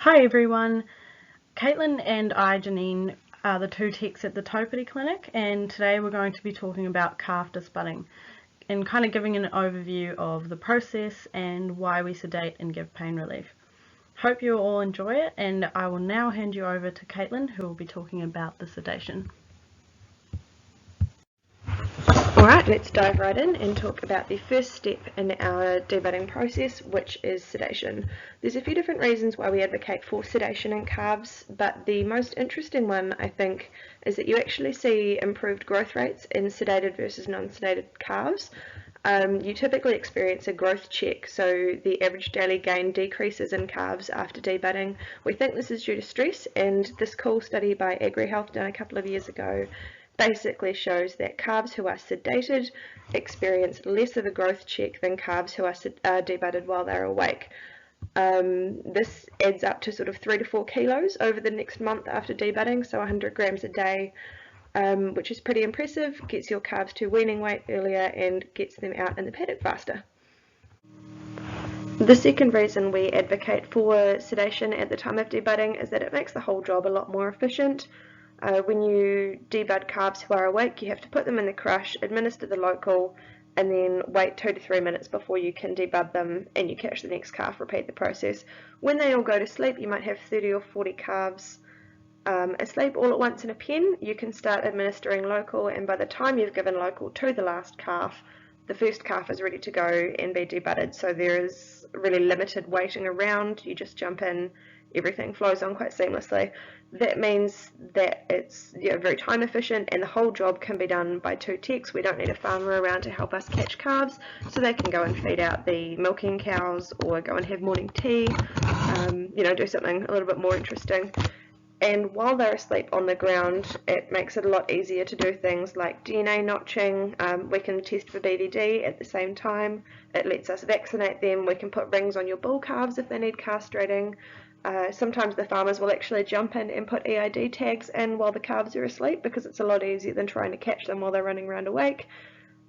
Hi everyone, Caitlyn and I, Jeneane, are the two techs at the Taupiri clinic, and today we're going to be talking about calf disbudding and kind of giving an overview of the process and why we sedate and give pain relief. Hope you all enjoy it, and I will now hand you over to Caitlyn, who will be talking about the sedation. Alright, let's dive right in and talk about the first step in our debudding process, which is sedation. There's a few different reasons why we advocate for sedation in calves, but the most interesting one, I think, is that you actually see improved growth rates in sedated versus non-sedated calves. You typically experience a growth check, so the average daily gain decreases in calves after debudding. We think this is due to stress, and this cool study by AgriHealth done a couple of years ago basically shows that calves who are sedated experience less of a growth check than calves who are debudded while they're awake. This adds up to sort of 3 to 4 kilos over the next month after debudding, so 100 grams a day, which is pretty impressive, gets your calves to weaning weight earlier and gets them out in the paddock faster. The second reason we advocate for sedation at the time of debudding is that it makes the whole job a lot more efficient. When you debud calves who are awake, you have to put them in the crush, administer the local, and then wait 2 to 3 minutes before you can debud them and you catch the next calf, repeat the process. When they all go to sleep, you might have 30 or 40 calves asleep all at once in a pen. You can start administering local, and by the time you've given local to the last calf, the first calf is ready to go and be debudded, so there is really limited waiting around. You just jump in, everything flows on quite seamlessly. That means that it's very time efficient, and the whole job can be done by 2 techs. We don't need a farmer around to help us catch calves, so they can go and feed out the milking cows or go and have morning tea, do something a little bit more interesting. And while they're asleep on the ground, it makes it a lot easier to do things like DNA notching. We can test for BVD at the same time. It lets us vaccinate them. We can put rings on your bull calves if they need castrating. Sometimes the farmers will actually jump in and put EID tags in while the calves are asleep, because it's a lot easier than trying to catch them while they're running around awake.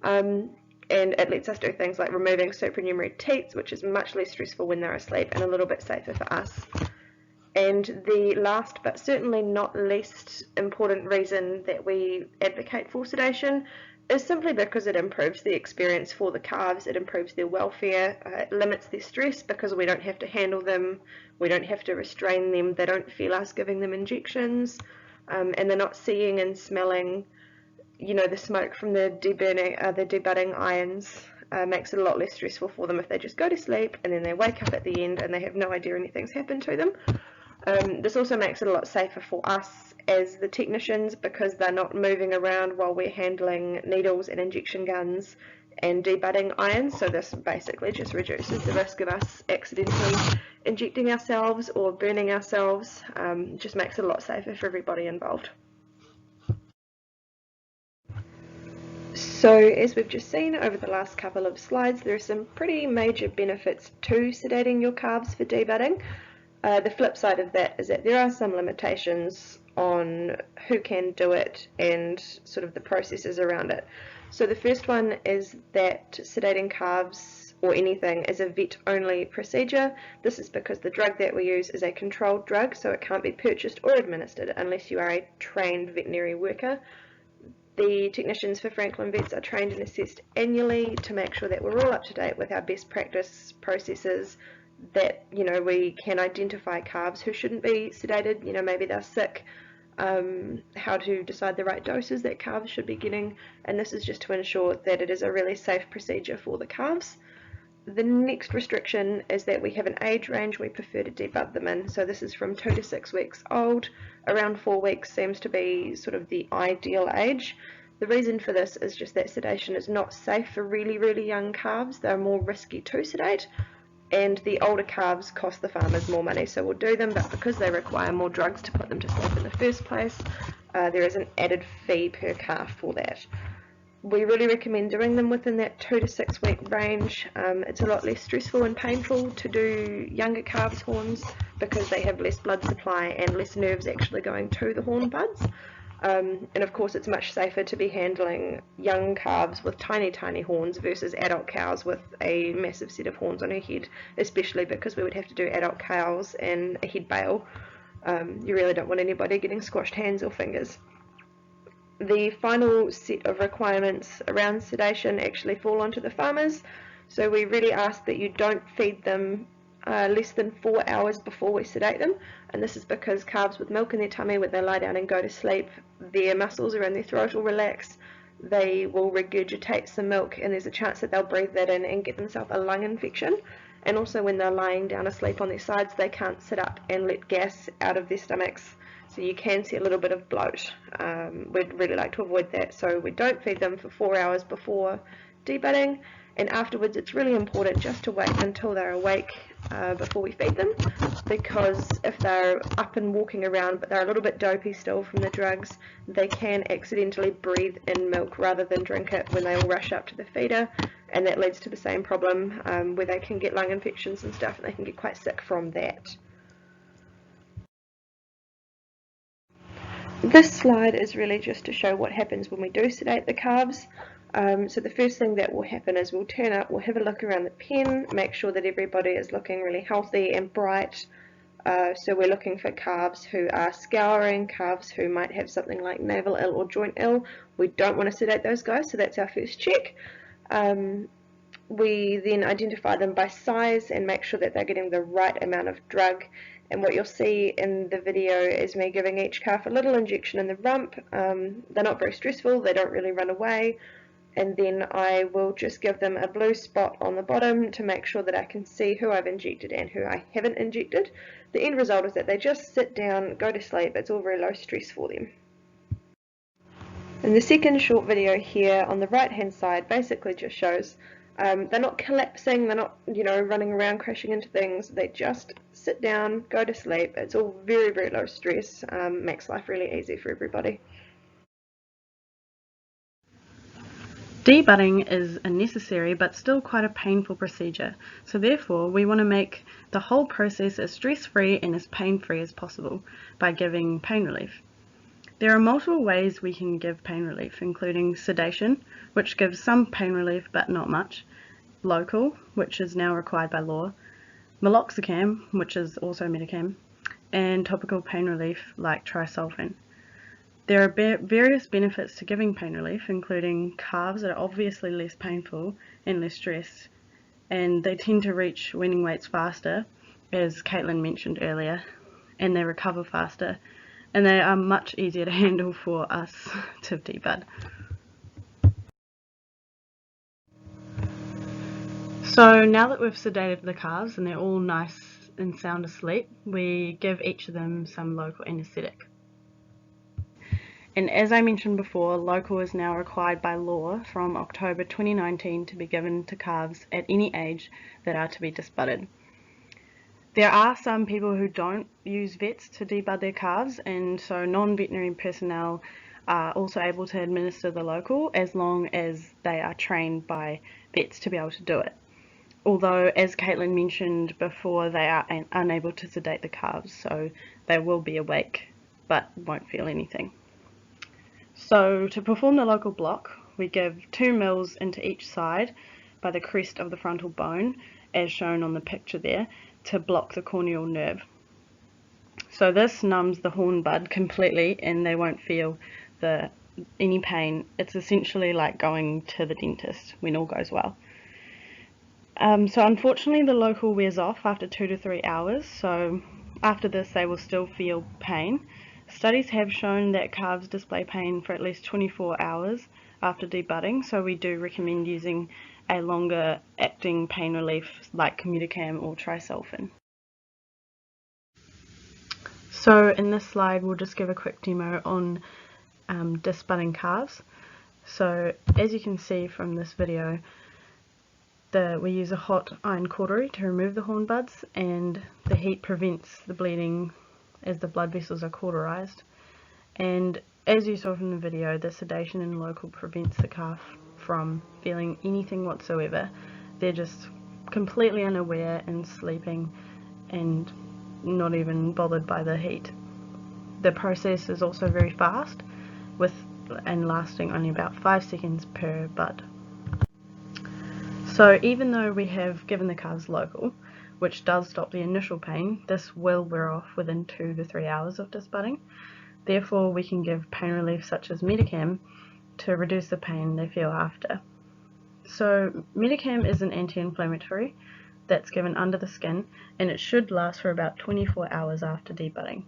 And it lets us do things like removing supernumerary teats, which is much less stressful when they're asleep and a little bit safer for us. And the last but certainly not least important reason that we advocate for sedation is simply because it improves the experience for the calves, it improves their welfare, it limits their stress because we don't have to handle them, we don't have to restrain them, they don't feel us giving them injections, and they're not seeing and smelling the smoke from the debudding irons. Makes it a lot less stressful for them if they just go to sleep and then they wake up at the end and they have no idea anything's happened to them. This also makes it a lot safer for us as the technicians, because they're not moving around while we're handling needles and injection guns and debudding irons, so this basically just reduces the risk of us accidentally injecting ourselves or burning ourselves. Just makes it a lot safer for everybody involved. So as we've just seen over the last couple of slides, there are some pretty major benefits to sedating your calves for debudding. The flip side of that is that there are some limitations on who can do it and sort of the processes around it. So the first one is that sedating calves or anything is a vet-only procedure. This is because the drug that we use is a controlled drug, so it can't be purchased or administered unless you are a trained veterinary worker. The technicians for Franklin Vets are trained and assessed annually to make sure that we're all up to date with our best practice processes, that we can identify calves who shouldn't be sedated, maybe they're sick, how to decide the right doses that calves should be getting, and this is just to ensure that it is a really safe procedure for the calves. The next restriction is that we have an age range we prefer to debud them in, so this is from 2 to 6 weeks old. Around 4 weeks seems to be sort of the ideal age. The reason for this is just that sedation is not safe for really, really young calves. They're more risky to sedate, and the older calves cost the farmers more money, so we'll do them, but because they require more drugs to put them to sleep in the first place, there is an added fee per calf for that. We really recommend doing them within that 2 to 6 week range. It's a lot less stressful and painful to do younger calves' horns because they have less blood supply and less nerves actually going to the horn buds. And of course it's much safer to be handling young calves with tiny horns versus adult cows with a massive set of horns on her head, especially because we would have to do adult cows in a head bale. You really don't want anybody getting squashed hands or fingers. The final set of requirements around sedation actually fall onto the farmers, so we really ask that you don't feed them less than 4 hours before we sedate them, and this is because calves with milk in their tummy, when they lie down and go to sleep, their muscles around their throat will relax, they will regurgitate some milk, and there's a chance that they'll breathe that in and get themselves a lung infection. And also when they're lying down asleep on their sides, they can't sit up and let gas out of their stomachs, so you can see a little bit of bloat. We'd really like to avoid that, so we don't feed them for 4 hours before debudding, and afterwards it's really important just to wait until they're awake before we feed them, because if they're up and walking around but they're a little bit dopey still from the drugs, they can accidentally breathe in milk rather than drink it when they all rush up to the feeder, and that leads to the same problem where they can get lung infections and stuff, and they can get quite sick from that. This slide is really just to show what happens when we do sedate the calves. So the first thing that will happen is we'll turn up, we'll have a look around the pen, make sure that everybody is looking really healthy and bright. So we're looking for calves who are scouring, calves who might have something like navel ill or joint ill. We don't want to sedate those guys, so that's our first check. We then identify them by size and make sure that they're getting the right amount of drug. And what you'll see in the video is me giving each calf a little injection in the rump. They're not very stressful, they don't really run away. And then I will just give them a blue spot on the bottom to make sure that I can see who I've injected and who I haven't injected. The end result is that they just sit down, go to sleep, it's all very low stress for them. And the second short video here on the right hand side basically just shows they're not collapsing, they're not, running around crashing into things, they just sit down, go to sleep. It's all very low stress, makes life really easy for everybody. Debudding is a necessary but still quite a painful procedure, so therefore we want to make the whole process as stress-free and as pain-free as possible by giving pain relief. There are multiple ways we can give pain relief, including sedation, which gives some pain relief but not much, local, which is now required by law, meloxicam, which is also Medicam, and topical pain relief like trisulfan. There are various benefits to giving pain relief, including calves that are obviously less painful and less stressed, and they tend to reach weaning weights faster, as Caitlyn mentioned earlier, and they recover faster, and they are much easier to handle for us to debud. So now that we've sedated the calves and they're all nice and sound asleep, we give each of them some local anaesthetic. And as I mentioned before, local is now required by law from October 2019 to be given to calves at any age that are to be disbudded. There are some people who don't use vets to debud their calves, and so non-veterinary personnel are also able to administer the local as long as they are trained by vets to be able to do it. Although, as Caitlyn mentioned before, they are unable to sedate the calves, so they will be awake but won't feel anything. So to perform the local block, we give 2 mils into each side by the crest of the frontal bone, as shown on the picture there, to block the corneal nerve. So this numbs the horn bud completely and they won't feel any pain. It's essentially like going to the dentist when all goes well. So unfortunately the local wears off after 2 to 3 hours, so after this they will still feel pain. Studies have shown that calves display pain for at least 24 hours after debudding, so we do recommend using a longer acting pain relief like Medicam or trisulfan. So in this slide we'll just give a quick demo on disbudding calves. So as you can see from this video, we use a hot iron cautery to remove the horn buds, and the heat prevents the bleeding as the blood vessels are cauterized. And as you saw from the video, the sedation in local prevents the calf from feeling anything whatsoever. They're just completely unaware and sleeping and not even bothered by the heat. The process is also very fast, and lasting only about 5 seconds per bud. So even though we have given the calves local, which does stop the initial pain, this will wear off within 2 to 3 hours of disbudding. Therefore, we can give pain relief such as Medicam to reduce the pain they feel after. So Medicam is an anti-inflammatory that's given under the skin, and it should last for about 24 hours after debudding.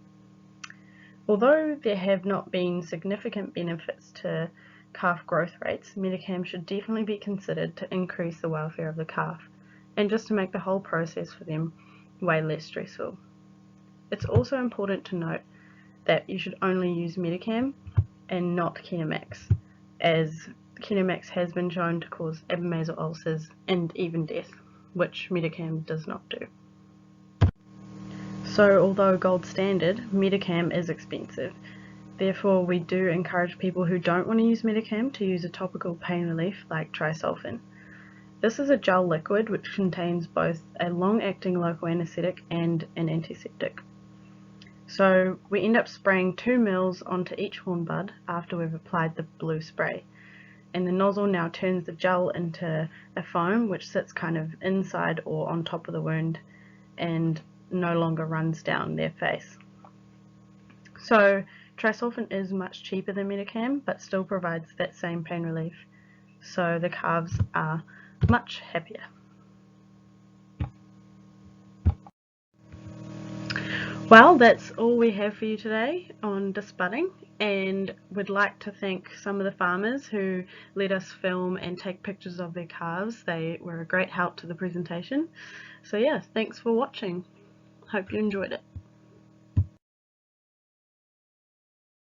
Although there have not been significant benefits to calf growth rates, Medicam should definitely be considered to increase the welfare of the calf, and just to make the whole process for them way less stressful. It's also important to note that you should only use Medicam and not Kinemax, as Kinemax has been shown to cause abomasal ulcers and even death, which Medicam does not do. So although gold standard, Medicam is expensive. Therefore, we do encourage people who don't want to use Medicam to use a topical pain relief like trisulfan. This is a gel liquid which contains both a long-acting local anaesthetic and an antiseptic. So we end up spraying 2 ml onto each horn bud after we've applied the blue spray. And the nozzle now turns the gel into a foam which sits kind of inside or on top of the wound and no longer runs down their face. So trisulfan is much cheaper than Medicam but still provides that same pain relief, so the calves are much happier. Well, that's all we have for you today on disbudding, and we'd like to thank some of the farmers who let us film and take pictures of their calves. They were a great help to the presentation. So yeah, thanks for watching. Hope you enjoyed it.